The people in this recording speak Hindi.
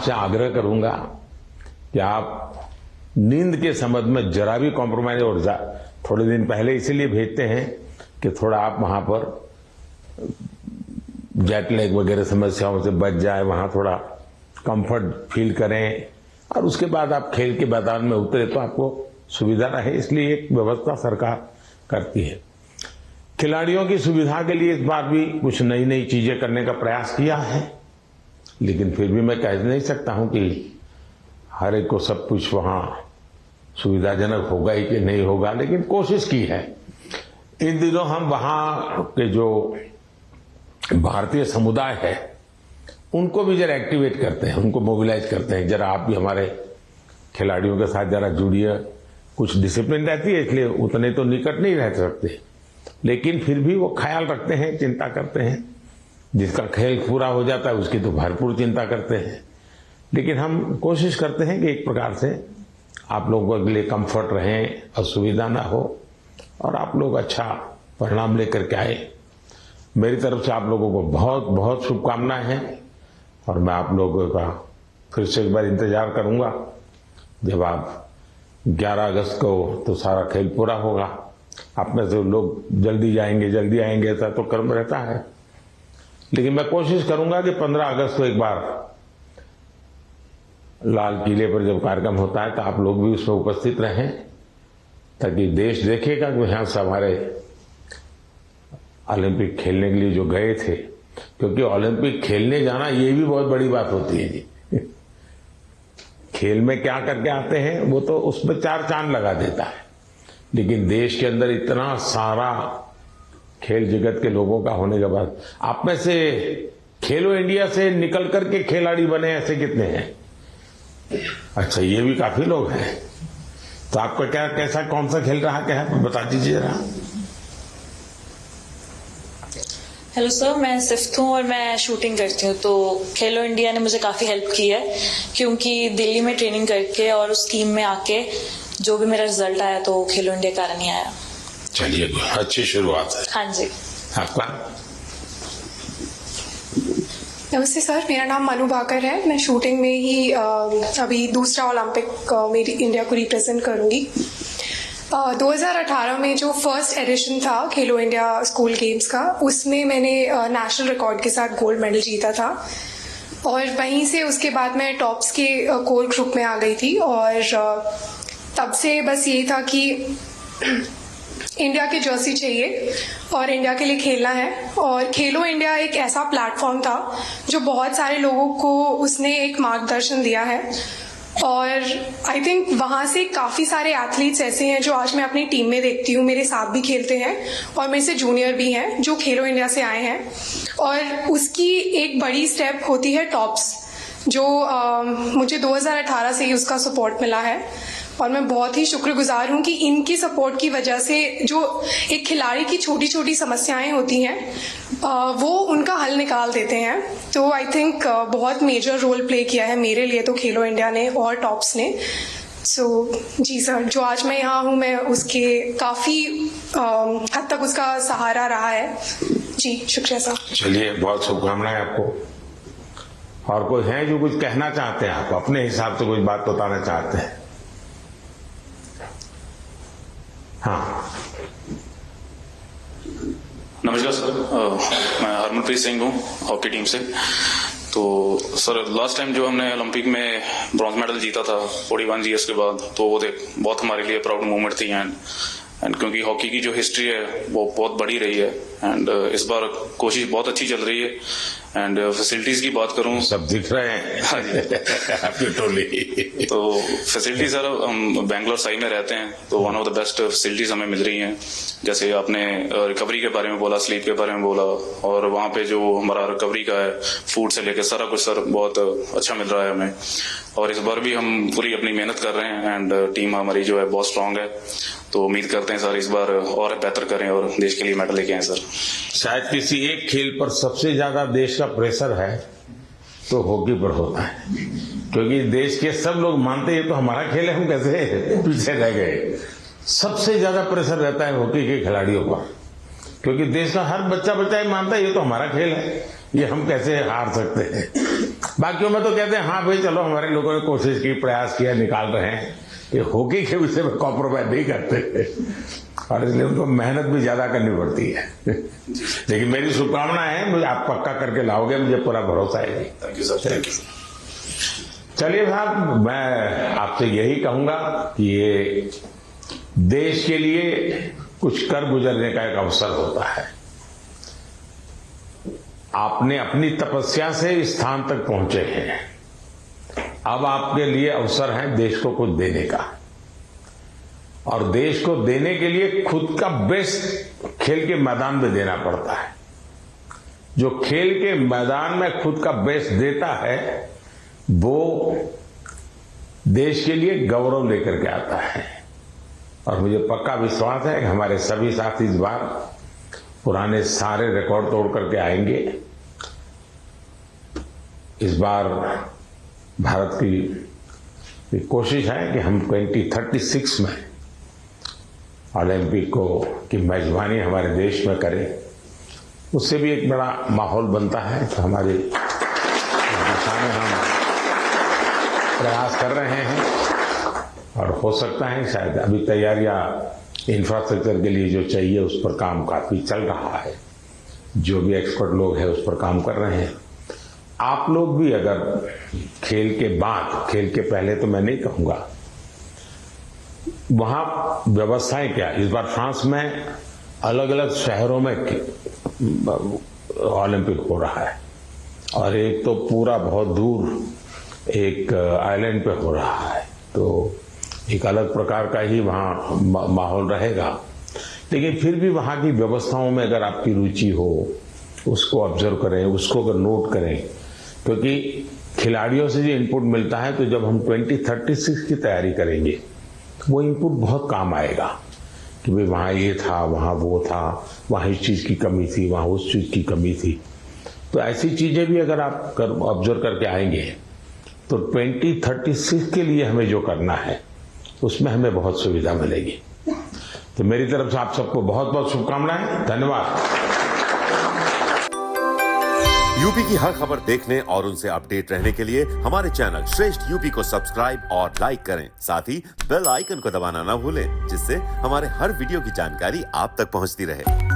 आपसे आग्रह करूंगा कि आप नींद के संबंध में जरा भी कॉम्प्रोमाइज, और थोड़े दिन पहले इसीलिए भेजते हैं कि थोड़ा आप वहां पर जेट लैग वगैरह समस्याओं से बच जाए, वहां थोड़ा कंफर्ट फील करें, और उसके बाद आप खेल के मैदान में उतरे तो आपको सुविधा रहे, इसलिए एक व्यवस्था सरकार करती है। खिलाड़ियों की सुविधा के लिए इस बार भी कुछ नई नई चीजें करने का प्रयास किया है, लेकिन फिर भी मैं कह नहीं सकता हूं कि हर एक को सब कुछ वहां सुविधाजनक होगा ही कि नहीं होगा, लेकिन कोशिश की है। इन दिनों हम वहां के जो भारतीय समुदाय है उनको भी जरा एक्टिवेट करते हैं, उनको मोबिलाइज करते हैं, जरा आप भी हमारे खिलाड़ियों के साथ जरा जुड़िए। कुछ डिसिप्लिन रहती है, इसलिए उतने तो निकट नहीं रह सकते, लेकिन फिर भी वो ख्याल रखते हैं, चिंता करते हैं। जिसका खेल पूरा हो जाता है उसकी तो भरपूर चिंता करते हैं, लेकिन हम कोशिश करते हैं कि एक प्रकार से आप लोगों के लिए कंफर्ट रहें, असुविधा ना हो, और आप लोग अच्छा परिणाम लेकर के आए। मेरी तरफ से आप लोगों को बहुत बहुत शुभकामनाएं हैं, और मैं आप लोगों का फिर से एक बार इंतजार करूंगा जब आप 11 अगस्त को तो सारा खेल पूरा होगा। आप में से लोग जल्दी जाएंगे, जल्दी आएंगे, ऐसा तो क्रम रहता है, लेकिन मैं कोशिश करूंगा कि 15 अगस्त को एक बार लाल किले पर जब कार्यक्रम होता है तो आप लोग भी उसमें उपस्थित रहें, ताकि देश देखेगा कि यहाँ से हमारे ओलंपिक खेलने के लिए जो गए थे, क्योंकि ओलंपिक खेलने जाना ये भी बहुत बड़ी बात होती है जी। खेल में क्या करके आते हैं वो तो उसमें 4 चांद लगा देता है, लेकिन देश के अंदर इतना सारा खेल जगत के लोगों का होने के बाद आप में से खेलो इंडिया से निकल करके खिलाड़ी बने ऐसे कितने हैं? अच्छा, ये भी काफी लोग हैं। तो आपका क्या, कैसा, कौन सा खेल रहा क्या है, बता दीजिए जरा। हेलो सर, मैं सिफ्थ हूँ और मैं शूटिंग करती हूँ। तो खेलो इंडिया ने मुझे काफ़ी हेल्प की है, क्योंकि दिल्ली में ट्रेनिंग करके और उस टीम में आके जो भी मेरा रिजल्ट आया तो खेलो इंडिया कारण ही आया। चलिए, अच्छी शुरुआत है। हाँ जी। आपका? नमस्ते सर, मेरा नाम मनु भाकर है। मैं शूटिंग में ही अभी दूसरा ओलंपिक मेरी इंडिया को रिप्रेजेंट करूंगी। 2018 में जो फर्स्ट एडिशन था खेलो इंडिया स्कूल गेम्स का, उसमें मैंने नेशनल रिकॉर्ड के साथ गोल्ड मेडल जीता था, और वहीं से उसके बाद मैं टॉप्स के कोर ग्रुप में आ गई थी। और तब से बस यही था कि इंडिया की जर्सी चाहिए और इंडिया के लिए खेलना है। और खेलो इंडिया एक ऐसा प्लेटफॉर्म था जो बहुत सारे लोगों को उसने एक मार्गदर्शन दिया है, और आई थिंक वहाँ से काफ़ी सारे एथलीट्स ऐसे हैं जो आज मैं अपनी टीम में देखती हूँ, मेरे साथ भी खेलते हैं और मेरे से जूनियर भी हैं जो खेलो इंडिया से आए हैं। और उसकी एक बड़ी स्टेप होती है टॉप्स, जो मुझे 2018 से ही उसका सपोर्ट मिला है, और मैं बहुत ही शुक्रगुजार हूँ कि इनकी सपोर्ट की वजह से जो एक खिलाड़ी की छोटी छोटी समस्याएं होती हैं वो उनका हल निकाल देते हैं। तो आई थिंक बहुत मेजर रोल प्ले किया है मेरे लिए तो खेलो इंडिया ने और टॉप्स ने। सो जी सर, जो आज मैं यहाँ हूँ मैं उसके काफ़ी हद तक उसका सहारा रहा है जी। शुक्रिया सर। चलिए, बहुत शुभकामनाएं आपको। और कोई है जो कुछ कहना चाहते हैं, आप अपने हिसाब से कुछ बात बताना चाहते हैं? हाँ, नमस्कार सर, मैं हरमनप्रीत सिंह हूँ हॉकी टीम से। तो सर, लास्ट टाइम जो हमने ओलंपिक में ब्रॉन्ज मेडल जीता था 41 ईयर्स के बाद, तो वो बहुत हमारे लिए प्राउड मोमेंट थी। एंड क्योंकि हॉकी की जो हिस्ट्री है वो बहुत बड़ी रही है, एंड इस बार कोशिश बहुत अच्छी चल रही है। एंड फैसिलिटीज की बात करूं, सब दिख रहे हैं। हाँ जी। आपकी टोली। तो फैसिलिटी सर, हम बेंगलोर साई में रहते हैं, तो one of the best facilities हमें मिल रही हैं। जैसे आपने रिकवरी के बारे में बोला, स्लीप के बारे में बोला, और वहाँ पे जो हमारा रिकवरी का है, फूड से लेकर सारा कुछ सर बहुत अच्छा मिल रहा है हमें। और इस बार भी हम पूरी अपनी मेहनत कर रहे हैं, एंड टीम हमारी जो है बहुत स्ट्रांग है। तो उम्मीद करते हैं सर इस बार और बेहतर करें और देश के लिए मेडल लेके आए सर। शायद किसी एक खेल पर सबसे ज्यादा देश का प्रेशर है तो हॉकी पर होता है, क्योंकि देश के सब लोग मानते हैं तो हमारा खेल है, हम कैसे पीछे रह गए। सबसे ज्यादा प्रेशर रहता है हॉकी के खिलाड़ियों पर, क्योंकि देश का हर बच्चा ये मानता है ये तो हमारा खेल है, ये हम कैसे हार सकते हैं। बाकियों में तो कहते हैं हाँ भाई चलो हमारे लोगों ने कोशिश की, प्रयास किया, निकाल रहे हैं, कि हॉकी के विषय में कॉम्प्रोमाइज नहीं करते और इसलिए उनको मेहनत भी ज्यादा करनी पड़ती है। लेकिन मेरी शुभकामना है, मुझे आप पक्का करके लाओगे, मुझे पूरा भरोसा है। Thank you sir, thank you. चलिए साहब, मैं आपसे यही कहूंगा कि ये देश के लिए कुछ कर गुजरने का एक अवसर होता है। आपने अपनी तपस्या से इस स्थान तक पहुंचे हैं, अब आपके लिए अवसर है देश को कुछ देने का, और देश को देने के लिए खुद का बेस्ट खेल के मैदान में देना पड़ता है। जो खेल के मैदान में खुद का बेस्ट देता है वो देश के लिए गौरव लेकर के आता है। और मुझे पक्का विश्वास है कि हमारे सभी साथी इस बार पुराने सारे रिकॉर्ड तोड़ करके आएंगे। इस बार भारत की कोशिश है कि हम 2036 में ओलंपिक की मेजबानी हमारे देश में करें। उससे भी एक बड़ा माहौल बनता है, तो हमारी दिशा में हम प्रयास कर रहे हैं और हो सकता है शायद अभी तैयारियां इंफ्रास्ट्रक्चर के लिए जो चाहिए उस पर काम काफी चल रहा है। जो भी एक्सपर्ट लोग हैं उस पर काम कर रहे हैं। आप लोग भी अगर खेल के बाद, खेल के पहले तो मैं नहीं कहूंगा, वहां व्यवस्थाएं क्या, इस बार फ्रांस में अलग अलग शहरों में ओलंपिक हो रहा है और एक तो पूरा बहुत दूर एक आइलैंड पे हो रहा है, तो एक अलग प्रकार का ही वहां माहौल रहेगा। लेकिन फिर भी वहां की व्यवस्थाओं में अगर आपकी रुचि हो, उसको ऑब्जर्व करें, उसको अगर नोट करें, क्योंकि खिलाड़ियों से जो इनपुट मिलता है, तो जब हम 2036 की तैयारी करेंगे वो इनपुट बहुत काम आएगा कि भाई वहां ये था, वहां वो था, वहां इस चीज की कमी थी, वहां उस चीज की कमी थी। तो ऐसी चीजें भी अगर आप ऑब्जर्व करके आएंगे तो 2036 के लिए हमें जो करना है उसमें हमें बहुत सुविधा मिलेगी। तो मेरी तरफ से आप सबको बहुत बहुत शुभकामनाएं, धन्यवाद। यूपी की हर खबर देखने और उनसे अपडेट रहने के लिए हमारे चैनल श्रेष्ठ यूपी को सब्सक्राइब और लाइक करें। साथ ही बेल आइकन को दबाना ना भूलें, जिससे हमारे हर वीडियो की जानकारी आप तक पहुंचती रहे।